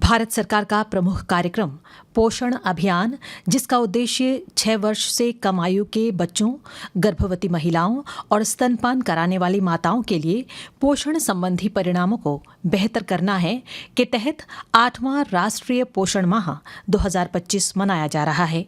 भारत सरकार का प्रमुख कार्यक्रम पोषण अभियान, जिसका उद्देश्य 6 वर्ष से कम आयु के बच्चों, गर्भवती महिलाओं और स्तनपान कराने वाली माताओं के लिए पोषण संबंधी परिणामों को बेहतर करना है, के तहत 8वां राष्ट्रीय पोषण माह 2025 मनाया जा रहा है।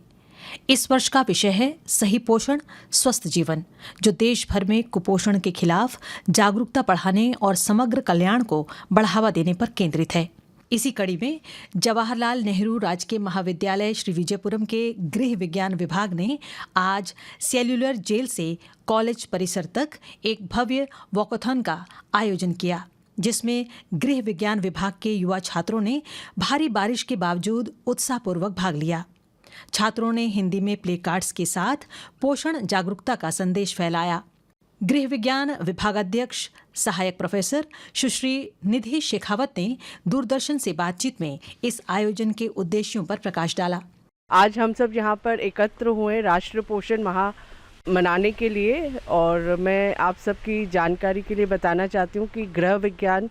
इस वर्ष का विषय है सही पोषण, स्वस्थ जीवन, जो देश भर में कुपोषण के खिलाफ जागरूकता बढ़ाने और समग्र कल्याण को बढ़ावा देने पर केंद्रित है। इसी कड़ी में जवाहरलाल नेहरू राजकीय महाविद्यालय श्री विजयपुरम के गृह विज्ञान विभाग ने आज सेल्युलर जेल से कॉलेज परिसर तक एक भव्य वॉकथॉन का आयोजन किया, जिसमें गृह विज्ञान विभाग के युवा छात्रों ने भारी बारिश के बावजूद उत्साहपूर्वक भाग लिया। छात्रों ने हिंदी में प्ले कार्ड्स के साथ पोषण जागरूकता का संदेश फैलाया। गृह विज्ञान विभागाध्यक्ष सहायक प्रोफेसर सुश्री निधि शेखावत ने दूरदर्शन से बातचीत में इस आयोजन के उद्देश्यों पर प्रकाश डाला। आज हम सब यहाँ पर एकत्र हुए राष्ट्रीय पोषण माह मनाने के लिए, और मैं आप सबकी जानकारी के लिए बताना चाहती हूँ कि गृह विज्ञान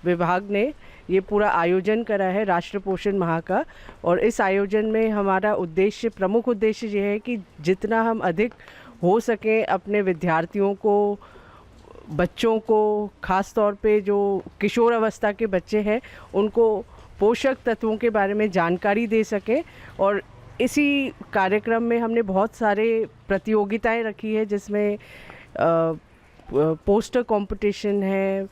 विभाग ने ये पूरा आयोजन करा है राष्ट्रीय पोषण माह का। और इस आयोजन में हमारा उद्देश्य, प्रमुख उद्देश्य ये है कि जितना हम अधिक हो सके अपने विद्यार्थियों को, बच्चों को, ख़ास तौर पे जो किशोर अवस्था के बच्चे हैं, उनको पोषक तत्वों के बारे में जानकारी दे सकें। और इसी कार्यक्रम में हमने बहुत सारे प्रतियोगिताएं रखी है, जिसमें पोस्टर कंपटीशन है,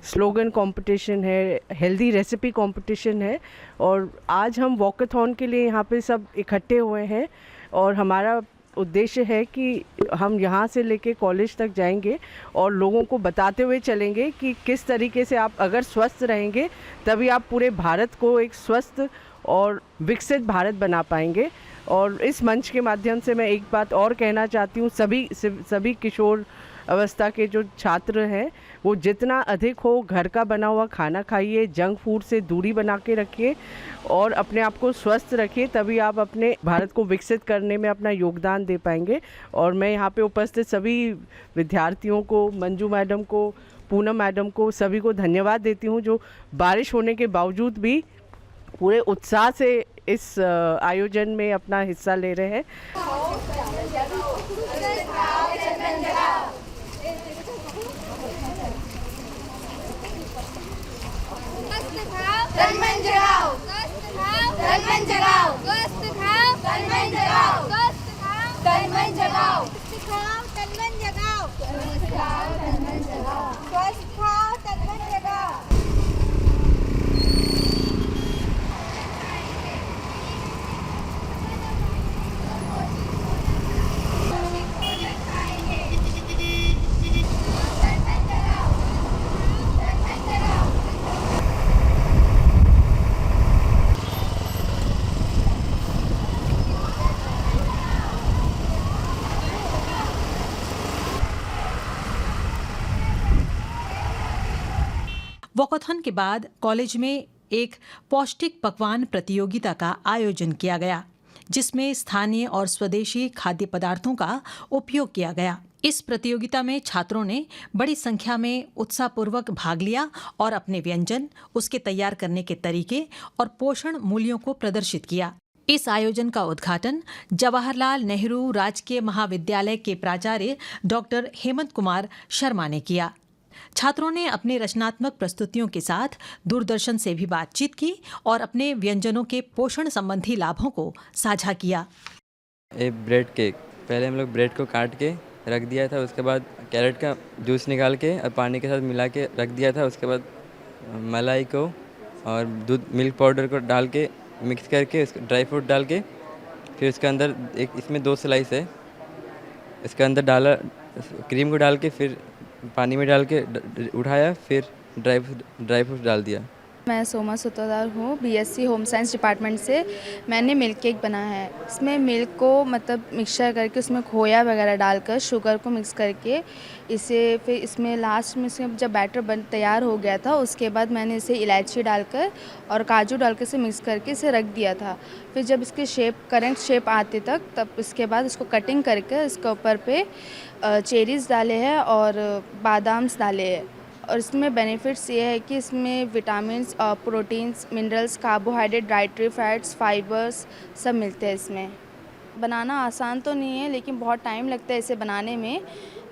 स्लोगन कंपटीशन है, हेल्दी रेसिपी कंपटीशन है। और आज हम वॉकथॉन के लिए यहाँ पे सब इकट्ठे हुए हैं, और हमारा उद्देश्य है कि हम यहाँ से लेके कॉलेज तक जाएंगे और लोगों को बताते हुए चलेंगे कि किस तरीके से आप अगर स्वस्थ रहेंगे तभी आप पूरे भारत को एक स्वस्थ और विकसित भारत बना पाएंगे। और इस मंच के माध्यम से मैं एक बात और कहना चाहती हूँ, सभी किशोर अवस्था के जो छात्र हैं वो जितना अधिक हो घर का बना हुआ खाना खाइए, जंक फूड से दूरी बना के रखिए और अपने आप को स्वस्थ रखिए, तभी आप अपने भारत को विकसित करने में अपना योगदान दे पाएंगे। और मैं यहाँ पे उपस्थित सभी विद्यार्थियों को, मंजू मैडम को, पूनम मैडम को, सभी को धन्यवाद देती हूँ, जो बारिश होने के बावजूद भी पूरे उत्साह से इस आयोजन में अपना हिस्सा ले रहे हैं। तन जगाओ, तन जगाओ, स्वस्थ खाओ, तन जगाओ, स्वस्थ खाओ, तन जगाओ, स्वस्थ खाओ, तन जगाओ, स्वस्थ खाओ, तन जगाओ, स्वस्थ खाओ, तन जगाओ। वॉकथॉन के बाद कॉलेज में एक पौष्टिक पकवान प्रतियोगिता का आयोजन किया गया, जिसमें स्थानीय और स्वदेशी खाद्य पदार्थों का उपयोग किया गया। इस प्रतियोगिता में छात्रों ने बड़ी संख्या में उत्साहपूर्वक भाग लिया और अपने व्यंजन, उसके तैयार करने के तरीके और पोषण मूल्यों को प्रदर्शित किया। इस आयोजन का उद्घाटन जवाहरलाल नेहरू राजकीय महाविद्यालय के प्राचार्य डॉक्टर हेमंत कुमार शर्मा ने किया। छात्रों ने अपने रचनात्मक प्रस्तुतियों के साथ दूरदर्शन से भी बातचीत की और अपने व्यंजनों के पोषण संबंधी लाभों को साझा किया। ब्रेड केक, पहले हम लोग ब्रेड को काट के रख दिया था, उसके बाद कैरेट का जूस निकाल के और पानी के साथ मिला के रख दिया था, उसके बाद मलाई को और दूध, मिल्क पाउडर को डाल के मिक्स करके उसको ड्राई फ्रूट डाल के फिर उसके अंदर एक, इसमें 2 स्लाइस है, इसके अंदर डाला, क्रीम को डाल के फिर पानी में डाल के उठाया, फिर ड्राई फ्रूट डाल दिया। मैं सोमा सूत्रधार हूँ, बीएससी होम साइंस डिपार्टमेंट से। मैंने मिल्क केक बनाया है। इसमें मिल्क को मतलब मिक्सचर करके उसमें खोया वगैरह डालकर, शुगर को मिक्स करके इसे फिर इसमें लास्ट में से जब बैटर तैयार हो गया था, उसके बाद मैंने इसे इलायची डालकर और काजू डाल के इसे मिक्स करके इसे रख दिया था। फिर जब इसकी करेक्ट शेप आते तक, तब इसके बाद इसको कटिंग करके इसके ऊपर पे चेरीज़ डाले हैं और बादाम्स डाले हैं। और इसमें बेनिफिट्स ये है कि इसमें vitamins, proteins, minerals, carbohydrate, dietary fats, fibres सब मिलते हैं इसमें। बनाना आसान तो नहीं है, लेकिन बहुत टाइम लगता है इसे बनाने में।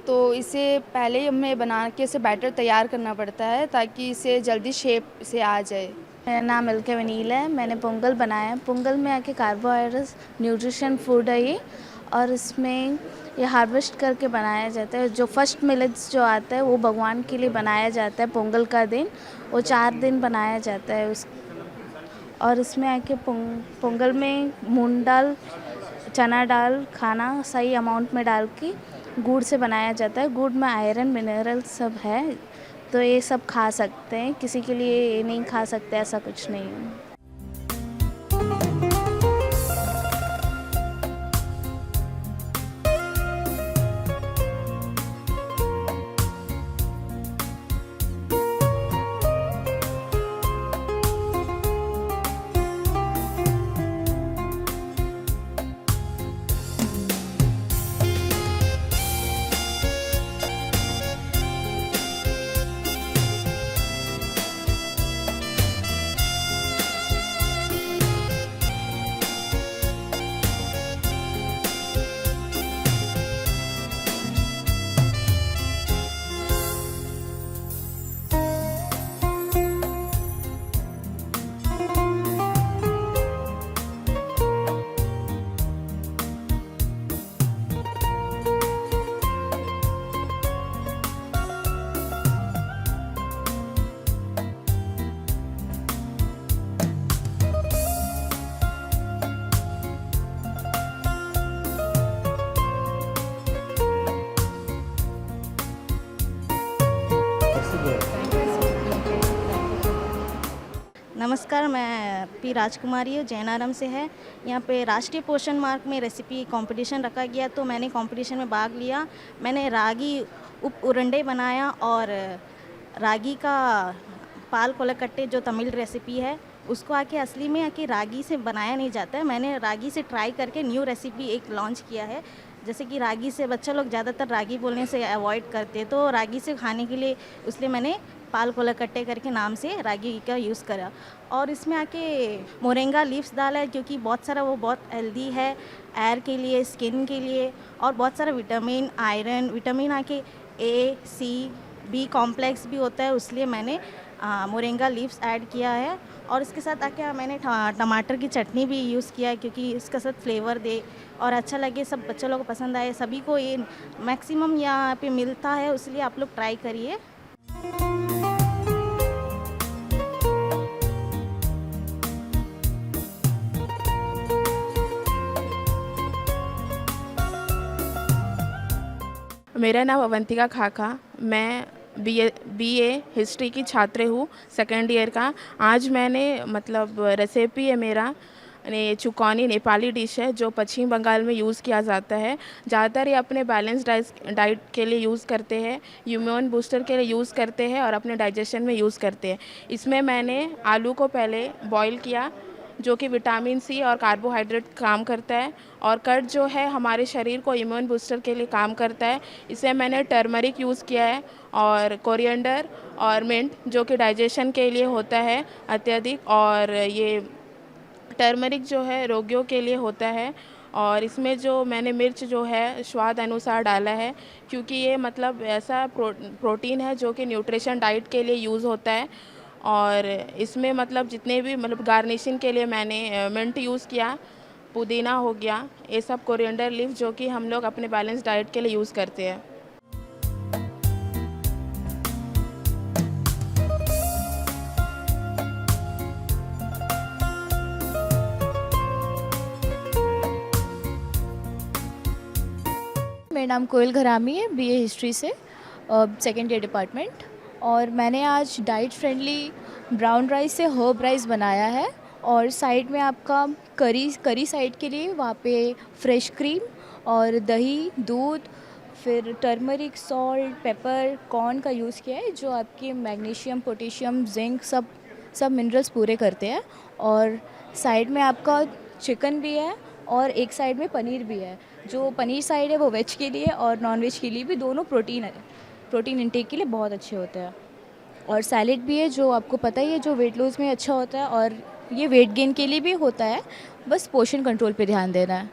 तो इसे पहले ही हमें बना के इसे बैटर तैयार करना पड़ता है ताकि इसे जल्दी शेप से आ जाए। मेरा नाम एलके वनील है। मैंने पोंगल बनाया है। पोंगल में आके कार्बोहाइड्रेट्स न्यूट्रिशन फूड है ये, और इसमें ये हार्वेस्ट करके बनाया जाता है। जो फर्स्ट मिलेट्स जो आता है वो भगवान के लिए बनाया जाता है पोंगल का दिन, वो 4 दिन बनाया जाता है और इसमें आके पोंगल में मूंग दाल, चना दाल खाना सही अमाउंट में डाल के गुड़ से बनाया जाता है। गुड़ में आयरन मिनरल सब है, तो ये सब खा सकते हैं। किसी के लिए ये नहीं खा सकते ऐसा कुछ नहीं है। नमस्कार, मैं पी राजकुमारी हूँ, जैनाराम से है। यहाँ पे राष्ट्रीय पोषण मार्ग में रेसिपी कंपटीशन रखा गया, तो मैंने कंपटीशन में भाग लिया। मैंने रागी उप उरंडे बनाया और रागी का पाल कोलकट्टे जो तमिल रेसिपी है उसको आके असली में आके रागी से बनाया नहीं जाता है। मैंने रागी से ट्राई करके न्यू रेसिपी एक लॉन्च किया है। जैसे कि रागी से बच्चा लोग ज़्यादातर रागी बोलने से अवॉइड करते हैं, तो रागी से खाने के लिए इसलिए मैंने पाल कोलकट्टे करके नाम से रागी का यूज़ करा। और इसमें आके मोरिंगा लीव्स डाला है, क्योंकि बहुत सारा वो बहुत हेल्दी है एयर के लिए, स्किन के लिए, और बहुत सारा विटामिन, आयरन, विटामिन आके ए, सी, बी कॉम्प्लेक्स भी होता है, इसलिए मैंने मोरिंगा लीव्स ऐड किया है। और इसके साथ आके मैंने टमाटर की चटनी भी यूज़ किया है, क्योंकि इसका साथ फ्लेवर दे और अच्छा लगे, सब बच्चों लोगों को पसंद आए। सभी को ये मैक्सिमम यहाँ पे मिलता है, इसलिए आप लोग ट्राई करिए। मेरा नाम अवंतिका खाका, मैं बीए हिस्ट्री की छात्र हूँ, सेकेंड ईयर का। आज मैंने मतलब रेसिपी है मेरा चुकौनी नेपाली डिश है जो पश्चिम बंगाल में यूज़ किया जाता है। ज़्यादातर ये अपने बैलेंस डाइट के लिए यूज़ करते हैं, इम्यून बूस्टर के लिए यूज़ करते हैं और अपने डाइजेशन में यूज़ करते हैं। इसमें मैंने आलू को पहले बॉईल किया, जो कि विटामिन सी और कार्बोहाइड्रेट काम करता है, और कर्ड जो है हमारे शरीर को इम्यून बूस्टर के लिए काम करता है। इसे मैंने टर्मरिक यूज़ किया है, और कोरिएंडर और मिंट जो कि डाइजेशन के लिए होता है अत्यधिक, और ये टर्मरिक जो है रोगियों के लिए होता है। और इसमें जो मैंने मिर्च जो है स्वाद अनुसार डाला है, क्योंकि ये मतलब ऐसा प्रोटीन है जो कि न्यूट्रिशन डाइट के लिए यूज़ होता है। और इसमें मतलब जितने भी मतलब गार्निशिंग के लिए मैंने मिंट यूज़ किया, पुदीना हो गया, ये सब कोरिएंडर लीफ जो कि हम लोग अपने बैलेंस डाइट के लिए यूज़ करते हैं। मेरा नाम कोयल घरामी है, बीए हिस्ट्री से, सेकेंड ईयर डिपार्टमेंट। और मैंने आज डाइट फ्रेंडली ब्राउन राइस से हर्ब राइस बनाया है, और साइड में आपका करी साइड के लिए वहाँ पे फ्रेश क्रीम और दही, दूध, फिर टर्मरिक, सॉल्ट, पेपर, कॉर्न का यूज़ किया है, जो आपके मैग्नीशियम, पोटेशियम, जिंक सब मिनरल्स पूरे करते हैं। और साइड में आपका चिकन भी है और एक साइड में पनीर भी है। जो पनीर साइड है वो वेज के लिए और नॉन वेज के लिए भी, दोनों प्रोटीन इंटेक के लिए बहुत अच्छे होते हैं। और सैलेड भी है जो आपको पता ही है जो वेट लॉस में अच्छा होता है, और ये वेट गेन के लिए भी होता है, बस पोषण कंट्रोल पे ध्यान देना है।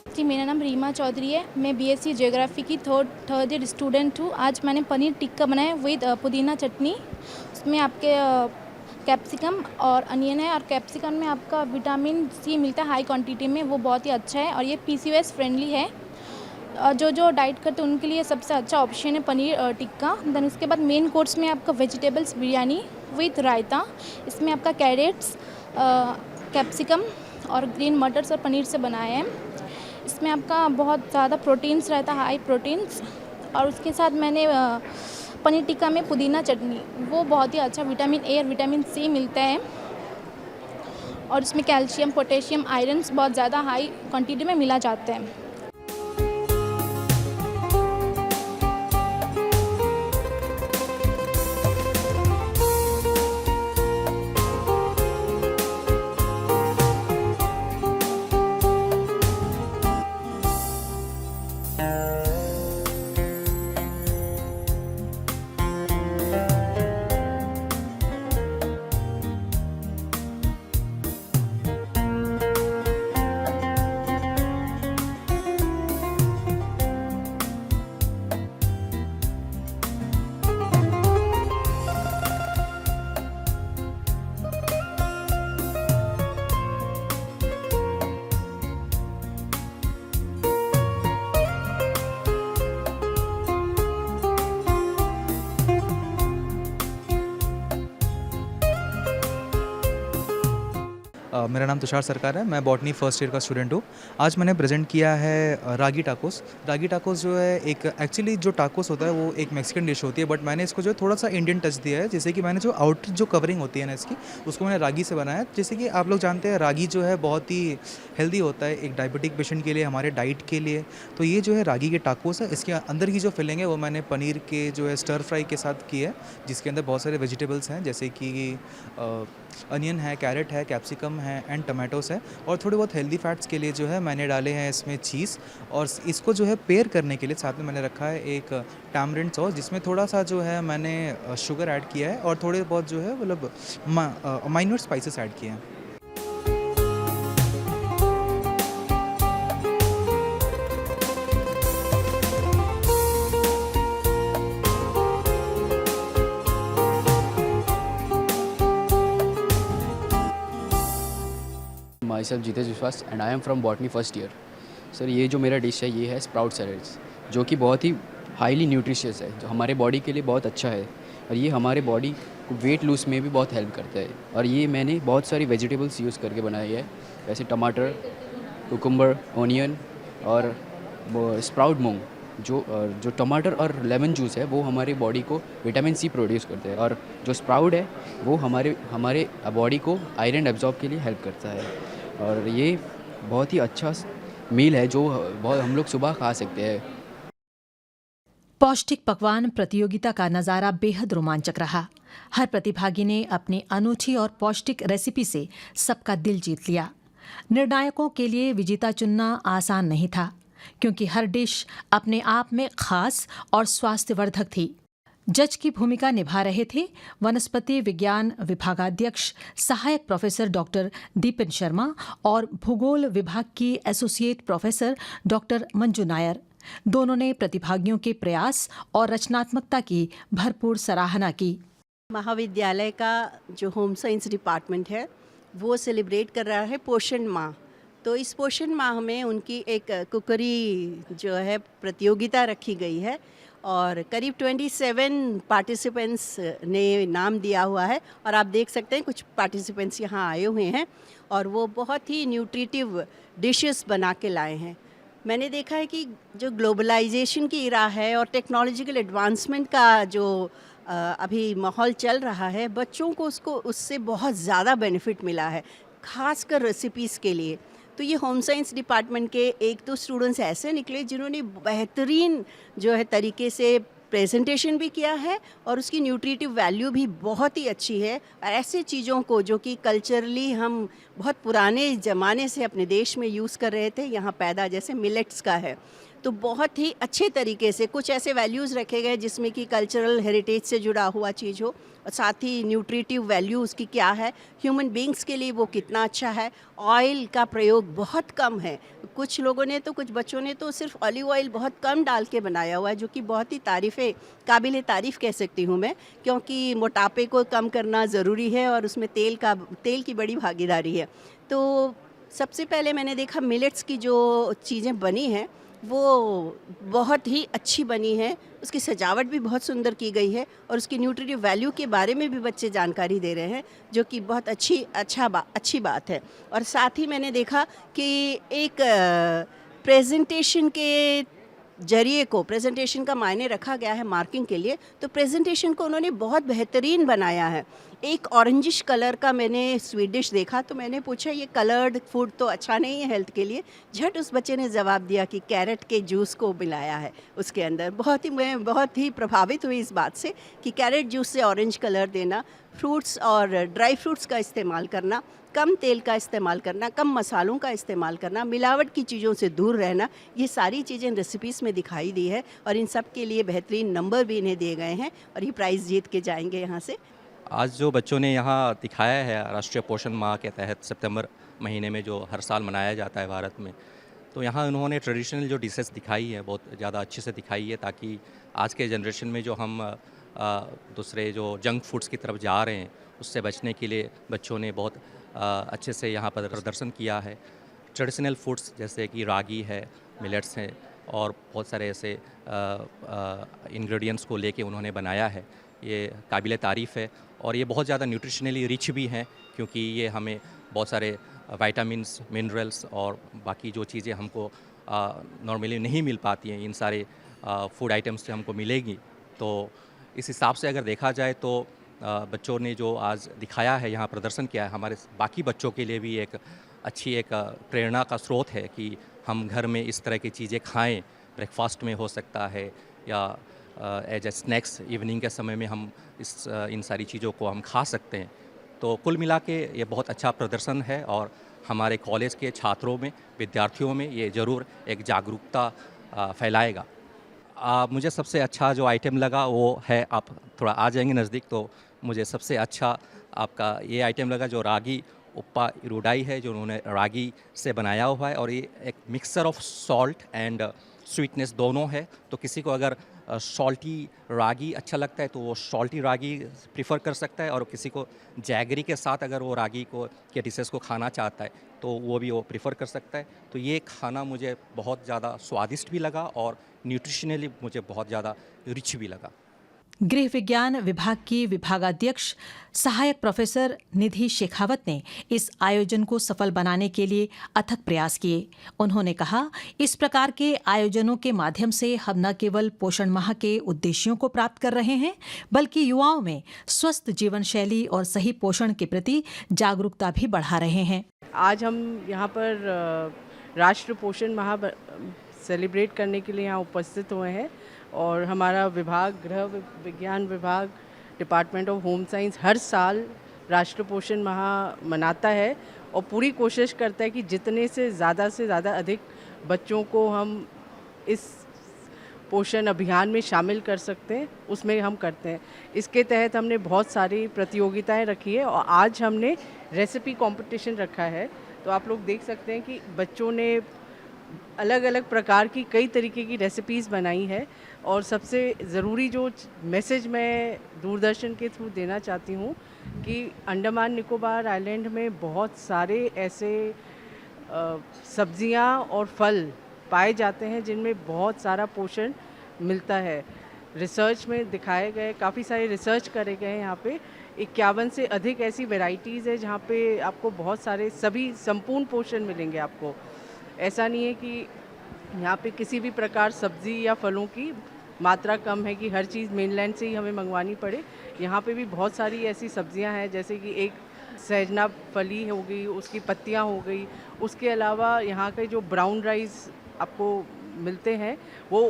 जी, मेरा नाम रीमा चौधरी है। मैं बीएससी ज्योग्राफी की थर्ड ईयर स्टूडेंट हूँ। आज मैंने पनीर टिक्का बनाया विद पुदीना चटनी। उसमें आपके कैप्सिकम और अनियन है, और कैप्सिकम में आपका विटामिन सी मिलता है हाई क्वांटिटी में, वो बहुत ही अच्छा है, और ये पीसीओएस फ्रेंडली है। जो डाइट करते हैं उनके लिए सबसे अच्छा ऑप्शन है पनीर टिक्का। देन उसके बाद मेन कोर्स में आपका वेजिटेबल्स बिरयानी विथ रायता। इसमें आपका कैरेट्स, कैप्सिकम और ग्रीन मटर्स और पनीर से बनाया है। इसमें आपका बहुत ज़्यादा प्रोटीन्स रहता है, हाई प्रोटीन्स। और उसके साथ मैंने पनीर टिक्का में पुदीना चटनी, वो बहुत ही अच्छा विटामिन ए और विटामिन सी मिलता है, और इसमें कैल्शियम, पोटेशियम, आयरन्स बहुत ज़्यादा हाई क्वांटिटी में मिला जाता है। मेरा नाम तुषार सरकार है। मैं बॉटनी फर्स्ट ईयर का स्टूडेंट हूँ। आज मैंने प्रेजेंट किया है रागी टाकोस। रागी टाकोस जो है एक एक्चुअली जो टाकोस होता है वो एक मैक्सिकन डिश होती है, बट मैंने इसको जो थोड़ा सा इंडियन टच दिया है। जैसे कि मैंने जो आउटर जो कवरिंग होती है ना इसकी, उसको मैंने रागी से बनाया है। जैसे कि आप लोग जानते हैं रागी जो है बहुत ही हेल्दी होता है एक डायबिटिक पेशेंट के लिए, हमारे डाइट के लिए। तो ये जो है रागी के टाकोस है, इसके अंदर की जो फिलिंग है वो मैंने पनीर के जो है स्टर फ्राई के साथ की है, जिसके अंदर बहुत सारे वेजिटेबल्स हैं जैसे कि अनियन है, कैरेट है, कैप्सिकम है एंड टमाटोस है। और थोड़े बहुत हेल्दी फैट्स के लिए जो है मैंने डाले हैं इसमें चीज़, और इसको जो है पेयर करने के लिए साथ में मैंने रखा है एक टैमरिंड सॉस, जिसमें थोड़ा सा जो है मैंने शुगर ऐड किया है और थोड़े बहुत जो है मतलब माइनर स्पाइसेस ऐड किए हैं। myself Jitesh Vishwas and I am from Botany first year. Sir ये जो मेरा डिश है ये है स्प्राउट सैलेड्स, जो कि बहुत ही हाईली न्यूट्रिशियस है, जो हमारे बॉडी के लिए बहुत अच्छा है, और ये हमारे बॉडी को वेट लूज में भी बहुत हेल्प करता है। और ये मैंने बहुत सारी वेजिटेबल्स यूज़ करके बनाई है, जैसे टमाटर, कुकुम्बर, ओनियन और स्प्राउट मूंग। जो टमाटर और लेमन जूस है वो हमारी बॉडी को विटामिन सी प्रोड्यूस करते हैं, और जो स्प्राउट है वो हमारे बॉडी को आयरन एब्जॉर्ब के लिए हेल्प करता है। और ये बहुत ही अच्छा मील है जो हम लोग सुबह खा सकते हैं। पौष्टिक पकवान प्रतियोगिता का नज़ारा बेहद रोमांचक रहा। हर प्रतिभागी ने अपनी अनूठी और पौष्टिक रेसिपी से सबका दिल जीत लिया। निर्णायकों के लिए विजेता चुनना आसान नहीं था, क्योंकि हर डिश अपने आप में खास और स्वास्थ्यवर्धक थी। जज की भूमिका निभा रहे थे वनस्पति विज्ञान विभागाध्यक्ष सहायक प्रोफेसर डॉक्टर दीपन शर्मा और भूगोल विभाग की associate professor doctor Manju Nair. दोनों ने प्रतिभागियों के प्रयास और रचनात्मकता की भरपूर सराहना की। महाविद्यालय का जो होम साइंस डिपार्टमेंट है वो सेलिब्रेट कर रहा है पोषण माह। तो इस पोषण माह में उनकी एक कुकरी जो है प्रतियोगिता रखी गई है, और करीब 27 पार्टिसिपेंट्स ने नाम दिया हुआ है। और आप देख सकते हैं कुछ पार्टिसिपेंट्स यहाँ आए हुए हैं और वो बहुत ही न्यूट्रिटिव डिशेस बना के लाए हैं। मैंने देखा है कि जो ग्लोबलाइजेशन की इरा है और टेक्नोलॉजिकल एडवांसमेंट का जो अभी माहौल चल रहा है, बच्चों को उससे बहुत ज़्यादा बेनिफिट मिला है, खासकर रेसिपीज़ के लिए। तो ये होम साइंस डिपार्टमेंट के एक तो स्टूडेंट्स ऐसे निकले जिन्होंने बेहतरीन जो है तरीके से प्रेजेंटेशन भी किया है और उसकी न्यूट्रिटिव वैल्यू भी बहुत ही अच्छी है। ऐसे चीज़ों को जो कि कल्चरली हम बहुत पुराने ज़माने से अपने देश में यूज़ कर रहे थे, यहाँ पैदा, जैसे मिलेट्स का है, तो बहुत ही अच्छे तरीके से कुछ ऐसे वैल्यूज़ रखे गए जिसमें कि कल्चरल हेरिटेज से जुड़ा हुआ चीज़ हो और साथ ही न्यूट्रिटिव वैल्यू उसकी क्या है, ह्यूमन बींग्स के लिए वो कितना अच्छा है। ऑयल का प्रयोग बहुत कम है, कुछ लोगों ने तो, कुछ बच्चों ने तो सिर्फ ऑलिव ऑयल बहुत कम डाल के बनाया हुआ है, जो कि बहुत ही काबिल तारीफ़ कह सकती हूँ मैं, क्योंकि मोटापे को कम करना ज़रूरी है और उसमें तेल की बड़ी भागीदारी है। तो सबसे पहले मैंने देखा मिलेट्स की जो चीज़ें बनी हैं वो बहुत ही अच्छी बनी है, उसकी सजावट भी बहुत सुंदर की गई है और उसकी न्यूट्रिटिव वैल्यू के बारे में भी बच्चे जानकारी दे रहे हैं, जो कि बहुत अच्छी बात है। और साथ ही मैंने देखा कि एक प्रेजेंटेशन के जरिए को, प्रेजेंटेशन का मायने रखा गया है मार्किंग के लिए, तो प्रेजेंटेशन को उन्होंने बहुत बेहतरीन बनाया है। एक ऑरेंजिश कलर का मैंने स्वीट डिश देखा तो मैंने पूछा ये कलर्ड फूड तो अच्छा नहीं है हेल्थ के लिए। झट उस बच्चे ने जवाब दिया कि कैरेट के जूस को मिलाया है उसके अंदर। मैं बहुत ही प्रभावित हुई इस बात से कि कैरेट जूस से ऑरेंज कलर देना, फ्रूट्स और ड्राई फ्रूट्स का इस्तेमाल करना, कम तेल का इस्तेमाल करना, कम मसालों का इस्तेमाल करना, मिलावट की चीज़ों से दूर रहना, ये सारी चीज़ें रेसिपीज़ में दिखाई दी है और इन सब के लिए बेहतरीन नंबर भी इन्हें दिए गए हैं और ये प्राइज़ जीत के जाएंगे यहाँ से। आज जो बच्चों ने यहाँ दिखाया है राष्ट्रीय पोषण माह के तहत सितंबर महीने में जो हर साल मनाया जाता है भारत में, तो यहाँ उन्होंने ट्रेडिशनल जो डिशेस दिखाई है बहुत ज़्यादा अच्छे से दिखाई है, ताकि आज के जनरेशन में जो हम दूसरे जो जंक फूड्स की तरफ जा रहे हैं उससे बचने के लिए बच्चों ने बहुत अच्छे से यहाँ पर प्रदर्शन किया है। ट्रेडिशनल फूड्स जैसे कि रागी है, मिलेट्स हैं और बहुत सारे ऐसे इंग्रेडिएंट्स को लेके उन्होंने बनाया है, ये काबिल तारीफ़ है और ये बहुत ज़्यादा न्यूट्रिशनली रिच भी हैं, क्योंकि ये हमें बहुत सारे विटामिन्स, मिनरल्स और बाकी जो चीज़ें हमको नॉर्मली नहीं मिल पाती हैं, इन सारे फूड आइटम्स से हमको मिलेगी। तो इस हिसाब से अगर देखा जाए तो बच्चों ने जो आज दिखाया है, यहाँ प्रदर्शन किया है, हमारे बाकी बच्चों के लिए भी एक अच्छी एक प्रेरणा का स्रोत है कि हम घर में इस तरह की चीज़ें खाएं। ब्रेकफास्ट में हो सकता है या एज ए स्नैक्स इवनिंग के समय में हम इन सारी चीज़ों को हम खा सकते हैं। तो कुल मिला के ये बहुत अच्छा प्रदर्शन है और हमारे कॉलेज के छात्रों में, विद्यार्थियों में ये ज़रूर एक जागरूकता फैलाएगा। मुझे सबसे अच्छा जो आइटम लगा वो है, आप थोड़ा आ जाएंगे नज़दीक तो मुझे सबसे अच्छा आपका ये आइटम लगा जो रागी उपा इरुडाई है, जो उन्होंने रागी से बनाया हुआ है और ये एक mixture of salt and sweetness दोनों है। तो किसी को अगर सॉल्टी रागी अच्छा लगता है तो वो सॉल्टी रागी प्रीफर कर सकता है और किसी को जैगरी के साथ अगर वो रागी को के डिशेस को खाना चाहता है तो वो भी वो प्रीफर कर सकता है। तो ये खाना मुझे बहुत ज़्यादा स्वादिष्ट भी लगा और न्यूट्रिशनली मुझे बहुत ज़्यादा रिच भी लगा। गृह विज्ञान विभाग की विभागाध्यक्ष सहायक प्रोफेसर निधि शेखावत ने इस आयोजन को सफल बनाने के लिए अथक प्रयास किए। उन्होंने कहा, इस प्रकार के आयोजनों के माध्यम से हम न केवल पोषण माह के उद्देश्यों को प्राप्त कर रहे हैं, बल्कि युवाओं में स्वस्थ जीवन शैली और सही पोषण के प्रति जागरूकता भी बढ़ा रहे हैं। आज हम यहाँ पर राष्ट्रीय पोषण माह सेलिब्रेट करने के लिए यहाँ उपस्थित हुए हैं और हमारा विभाग, गृह विज्ञान विभाग, डिपार्टमेंट ऑफ होम साइंस हर साल राष्ट्रीय पोषण माह मनाता है और पूरी कोशिश करता है कि जितने से ज़्यादा अधिक बच्चों को हम इस पोषण अभियान में शामिल कर सकते हैं, उसमें हम करते हैं। इसके तहत हमने बहुत सारी प्रतियोगिताएं रखी है और आज हमने रेसिपी कंपटीशन रखा है। तो आप लोग देख सकते हैं कि बच्चों ने अलग अलग प्रकार की कई तरीके की रेसिपीज़ बनाई है और सबसे ज़रूरी जो मैसेज मैं दूरदर्शन के थ्रू देना चाहती हूँ कि अंडमान निकोबार आइलैंड में बहुत सारे ऐसे सब्जियाँ और फल पाए जाते हैं जिनमें बहुत सारा पोषण मिलता है। रिसर्च में दिखाए गए, काफ़ी सारे रिसर्च करे गए हैं। यहाँ पे 51 से अधिक ऐसी वैरायटीज़ है जहाँ पे आपको बहुत सारे सभी संपूर्ण पोषण मिलेंगे आपको। ऐसा नहीं है कि यहाँ पे किसी भी प्रकार सब्ज़ी या फलों की मात्रा कम है कि हर चीज़ मेनलैंड से ही हमें मंगवानी पड़े। यहाँ पे भी बहुत सारी ऐसी सब्जियाँ हैं, जैसे कि एक सहजना फली हो गई, उसकी पत्तियाँ हो गई। उसके अलावा यहाँ के जो ब्राउन राइस आपको मिलते हैं वो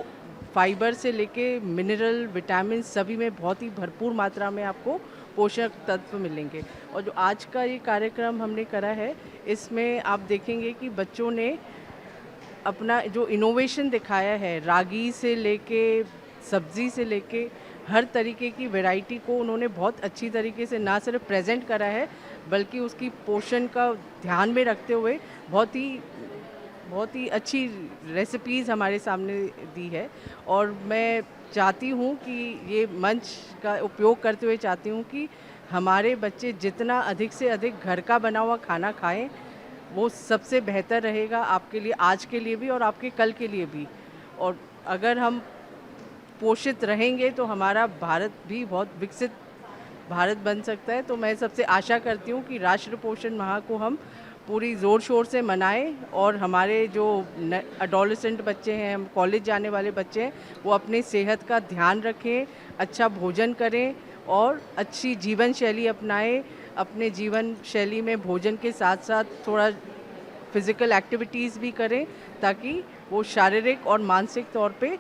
फाइबर से लेके मिनरल, विटामिन सभी में बहुत ही भरपूर मात्रा में आपको पोषक तत्व मिलेंगे। और जो आज का ये कार्यक्रम हमने करा है, इसमें आप देखेंगे कि बच्चों ने अपना जो इनोवेशन दिखाया है, रागी से लेके सब्ज़ी से लेके हर तरीके की वैरायटी को उन्होंने बहुत अच्छी तरीके से ना सिर्फ प्रेजेंट करा है, बल्कि उसकी पोषण का ध्यान में रखते हुए बहुत ही अच्छी रेसिपीज़ हमारे सामने दी है। और मैं चाहती हूँ कि ये मंच का उपयोग करते हुए चाहती हूँ कि हमारे बच्चे जितना अधिक से अधिक घर का बना हुआ खाना खाएं, वो सबसे बेहतर रहेगा आपके लिए, आज के लिए भी और आपके कल के लिए भी। और अगर हम पोषित रहेंगे तो हमारा भारत भी बहुत विकसित भारत बन सकता है। तो मैं सबसे आशा करती हूँ कि राष्ट्रीय पोषण माह को हम पूरी ज़ोर शोर से मनाएं और हमारे जो एडोलेसेंट बच्चे हैं, कॉलेज जाने वाले बच्चे हैं, वो अपनी सेहत का ध्यान रखें, अच्छा भोजन करें और अच्छी जीवन शैली अपनाएं। अपने जीवन शैली में भोजन के साथ साथ थोड़ा फिज़िकल एक्टिविटीज़ भी करें, ताकि वो शारीरिक और मानसिक तौर पे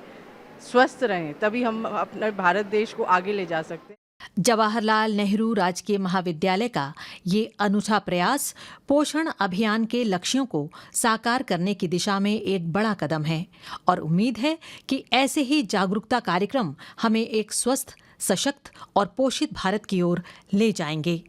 स्वस्थ रहें, तभी हम अपने भारत देश को आगे ले जा सकते हैं। जवाहरलाल नेहरू राजकीय महाविद्यालय का ये अनूठा प्रयास पोषण अभियान के लक्ष्यों को साकार करने की दिशा में एक बड़ा कदम है और उम्मीद है कि ऐसे ही जागरूकता कार्यक्रम हमें एक स्वस्थ, सशक्त और पोषित भारत की ओर ले जाएंगे।